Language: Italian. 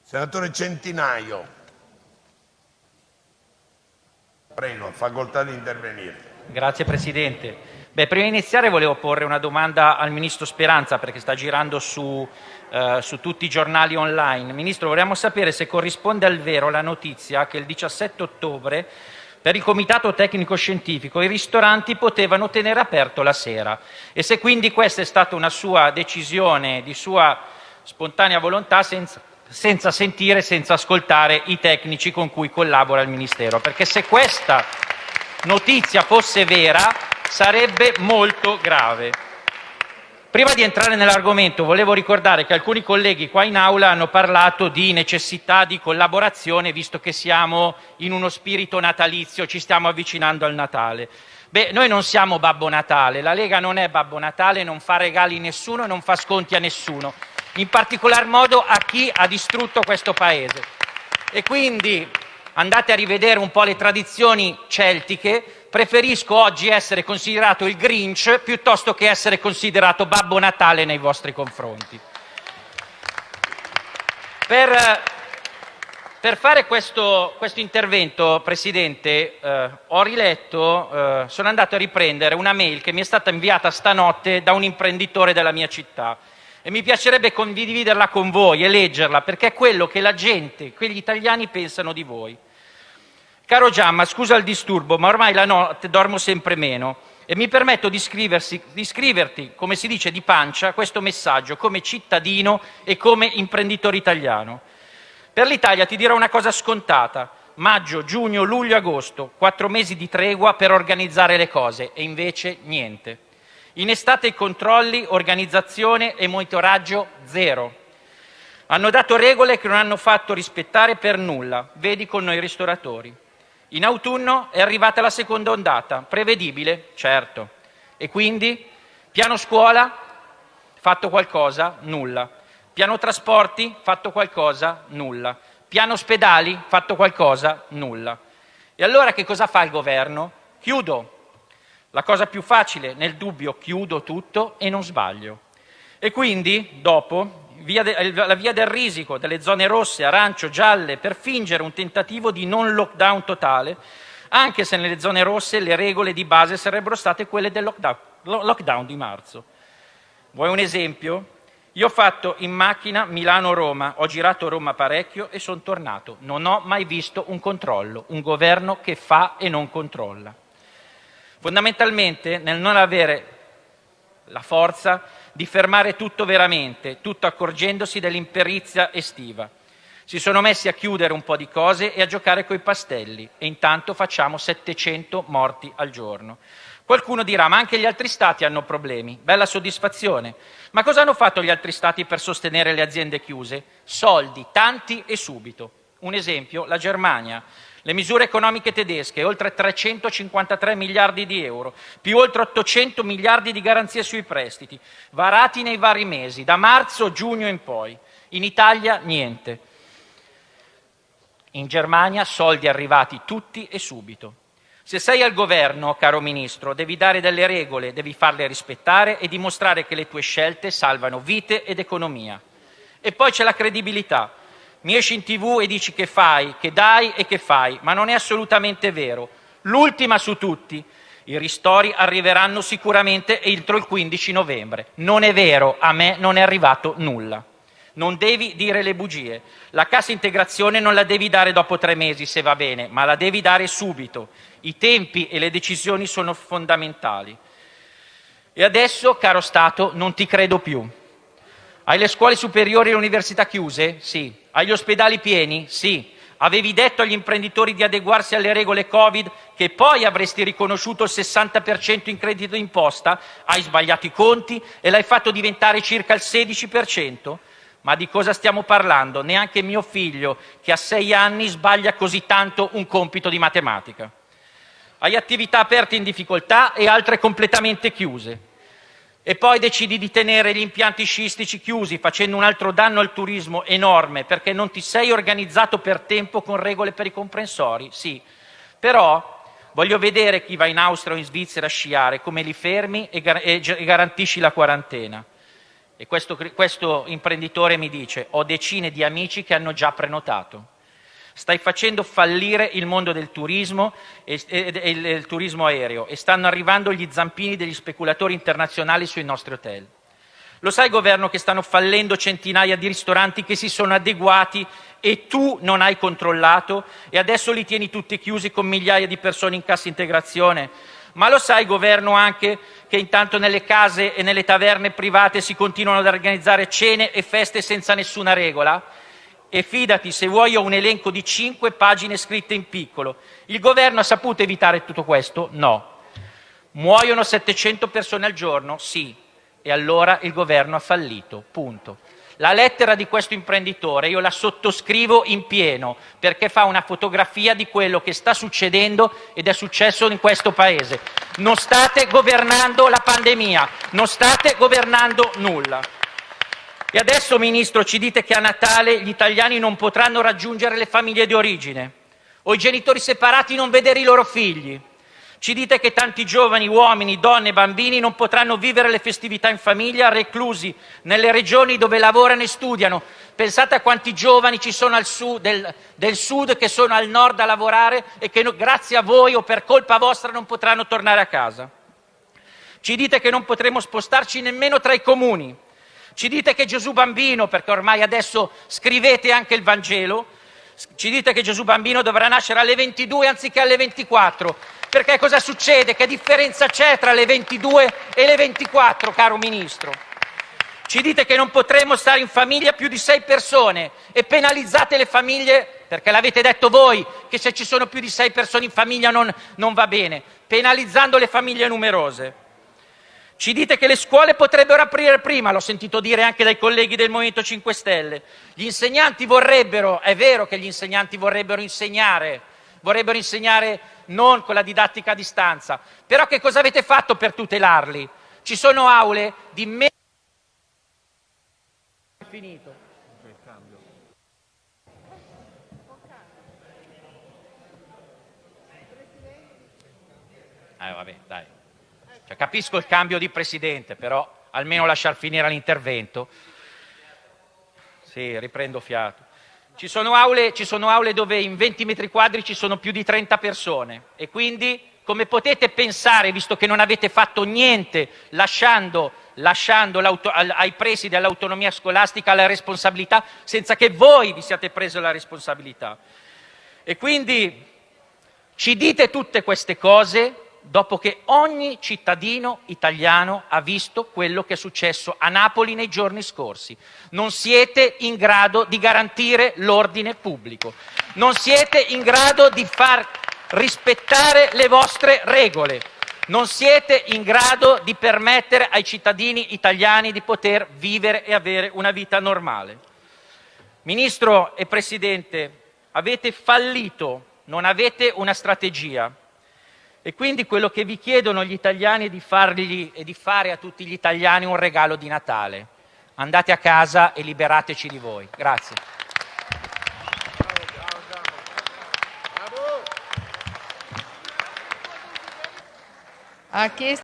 Senatore Centinaio, prego, facoltà di intervenire. Grazie Presidente. Prima di iniziare volevo porre una domanda al Ministro Speranza, perché sta girando su tutti i giornali online. Ministro, vorremmo sapere se corrisponde al vero la notizia che il 17 ottobre per il Comitato Tecnico Scientifico i ristoranti potevano tenere aperto la sera e se quindi questa è stata una sua decisione di sua spontanea volontà senza sentire, senza ascoltare i tecnici con cui collabora il Ministero. Perché se questa notizia fosse vera sarebbe molto grave. Prima di entrare nell'argomento volevo ricordare che alcuni colleghi qua in aula hanno parlato di necessità di collaborazione visto che siamo in uno spirito natalizio, ci stiamo avvicinando al Natale. Noi non siamo Babbo Natale, la Lega non è Babbo Natale, non fa regali a nessuno e non fa sconti a nessuno, in particolar modo a chi ha distrutto questo Paese. E quindi andate a rivedere un po' le tradizioni celtiche. Preferisco oggi essere considerato il Grinch piuttosto che essere considerato Babbo Natale nei vostri confronti. Per fare questo intervento, Presidente, ho riletto, sono andato a riprendere una mail che mi è stata inviata stanotte da un imprenditore della mia città e mi piacerebbe condividerla con voi e leggerla perché è quello che la gente, quegli italiani pensano di voi. Caro Giamma, scusa il disturbo, ma ormai la notte dormo sempre meno e mi permetto di scriverti, come si dice di pancia, questo messaggio come cittadino e come imprenditore italiano. Per l'Italia ti dirò una cosa scontata: maggio, giugno, luglio, agosto, 4 mesi di tregua per organizzare le cose e invece niente. In estate i controlli, organizzazione e monitoraggio zero. Hanno dato regole che non hanno fatto rispettare per nulla, vedi con noi ristoratori. In autunno è arrivata la seconda ondata, prevedibile? Certo. E quindi? Piano scuola? Fatto qualcosa? Nulla. Piano trasporti? Fatto qualcosa? Nulla. Piano ospedali? Fatto qualcosa? Nulla. E allora che cosa fa il governo? Chiudo. La cosa più facile, nel dubbio chiudo tutto e non sbaglio. E quindi, dopo, la via del risico delle zone rosse, arancio, gialle, per fingere un tentativo di non lockdown totale, anche se nelle zone rosse le regole di base sarebbero state quelle del lockdown di marzo. Vuoi un esempio? Io ho fatto in macchina Milano-Roma, ho girato Roma parecchio e sono tornato. Non ho mai visto un controllo, un governo che fa e non controlla. Fondamentalmente, nel non avere la forza di fermare tutto veramente, tutto accorgendosi dell'imperizia estiva. Si sono messi a chiudere un po' di cose e a giocare coi pastelli e intanto facciamo 700 morti al giorno. Qualcuno dirà, ma anche gli altri stati hanno problemi. Bella soddisfazione. Ma cosa hanno fatto gli altri stati per sostenere le aziende chiuse? Soldi, tanti e subito. Un esempio, la Germania. Le misure economiche tedesche, oltre 353 miliardi di euro, più oltre 800 miliardi di garanzie sui prestiti, varati nei vari mesi, da marzo, giugno in poi. In Italia niente. In Germania soldi arrivati tutti e subito. Se sei al governo, caro Ministro, devi dare delle regole, devi farle rispettare e dimostrare che le tue scelte salvano vite ed economia. E poi c'è la credibilità. Mi esci in TV e dici che fai, che dai e che fai, ma non è assolutamente vero. L'ultima su tutti, i ristori arriveranno sicuramente entro il 15 novembre. Non è vero, a me non è arrivato nulla. Non devi dire le bugie. La cassa integrazione non la devi dare dopo 3 mesi, se va bene, ma la devi dare subito. I tempi e le decisioni sono fondamentali. E adesso, caro Stato, non ti credo più. Hai le scuole superiori e le università chiuse? Sì. Hai gli ospedali pieni? Sì. Avevi detto agli imprenditori di adeguarsi alle regole Covid che poi avresti riconosciuto il 60% in credito d'imposta? Hai sbagliato i conti e l'hai fatto diventare circa il 16%? Ma di cosa stiamo parlando? Neanche mio figlio, che ha 6 anni, sbaglia così tanto un compito di matematica. Hai attività aperte in difficoltà e altre completamente chiuse. E poi decidi di tenere gli impianti sciistici chiusi, facendo un altro danno al turismo enorme, perché non ti sei organizzato per tempo con regole per i comprensori? Sì, però voglio vedere chi va in Austria o in Svizzera a sciare, come li fermi e garantisci la quarantena. E questo imprenditore mi dice: ho decine di amici che hanno già prenotato. Stai facendo fallire il mondo del turismo e il turismo aereo e stanno arrivando gli zampini degli speculatori internazionali sui nostri hotel. Lo sai, governo, che stanno fallendo centinaia di ristoranti che si sono adeguati e tu non hai controllato e adesso li tieni tutti chiusi con migliaia di persone in cassa integrazione? Ma lo sai, governo, anche che intanto nelle case e nelle taverne private si continuano ad organizzare cene e feste senza nessuna regola? E fidati, se vuoi ho un elenco di 5 pagine scritte in piccolo. Il governo ha saputo evitare tutto questo? No. Muoiono 700 persone al giorno? Sì. E allora il governo ha fallito, punto. La lettera di questo imprenditore io la sottoscrivo in pieno perché fa una fotografia di quello che sta succedendo ed è successo in questo Paese. Non state governando la pandemia, non state governando nulla. E adesso, Ministro, ci dite che a Natale gli italiani non potranno raggiungere le famiglie di origine o i genitori separati non vedere i loro figli. Ci dite che tanti giovani, uomini, donne e bambini non potranno vivere le festività in famiglia reclusi nelle regioni dove lavorano e studiano. Pensate a quanti giovani ci sono del sud che sono al nord a lavorare e che grazie a voi o per colpa vostra non potranno tornare a casa. Ci dite che non potremo spostarci nemmeno tra i comuni. Ci dite che Gesù Bambino, perché ormai adesso scrivete anche il Vangelo, ci dite che Gesù Bambino dovrà nascere alle 22 anziché alle 24. Perché cosa succede? Che differenza c'è tra le 22 e le 24, caro Ministro? Ci dite che non potremo stare in famiglia più di 6 persone e penalizzate le famiglie, perché l'avete detto voi, che se ci sono più di 6 persone in famiglia non va bene, penalizzando le famiglie numerose. Ci dite che le scuole potrebbero aprire prima, l'ho sentito dire anche dai colleghi del Movimento 5 Stelle. Gli insegnanti vorrebbero, è vero che gli insegnanti vorrebbero insegnare non con la didattica a distanza, però che cosa avete fatto per tutelarli? Ci sono aule di meno... Finito. Vabbè, dai. Cioè, capisco il cambio di presidente, però almeno lasciar finire l'intervento. Sì, riprendo fiato. Ci sono aule dove in 20 metri quadri ci sono più di 30 persone e quindi come potete pensare, visto che non avete fatto niente, lasciando ai presidi, all'autonomia scolastica, la responsabilità, senza che voi vi siate presi la responsabilità? E quindi ci dite tutte queste cose dopo che ogni cittadino italiano ha visto quello che è successo a Napoli nei giorni scorsi. Non siete in grado di garantire l'ordine pubblico, non siete in grado di far rispettare le vostre regole, non siete in grado di permettere ai cittadini italiani di poter vivere e avere una vita normale. Ministro e Presidente, avete fallito, non avete una strategia. E quindi quello che vi chiedono gli italiani è di fargli e di fare a tutti gli italiani un regalo di Natale. Andate a casa e liberateci di voi. Grazie. Ha chiesto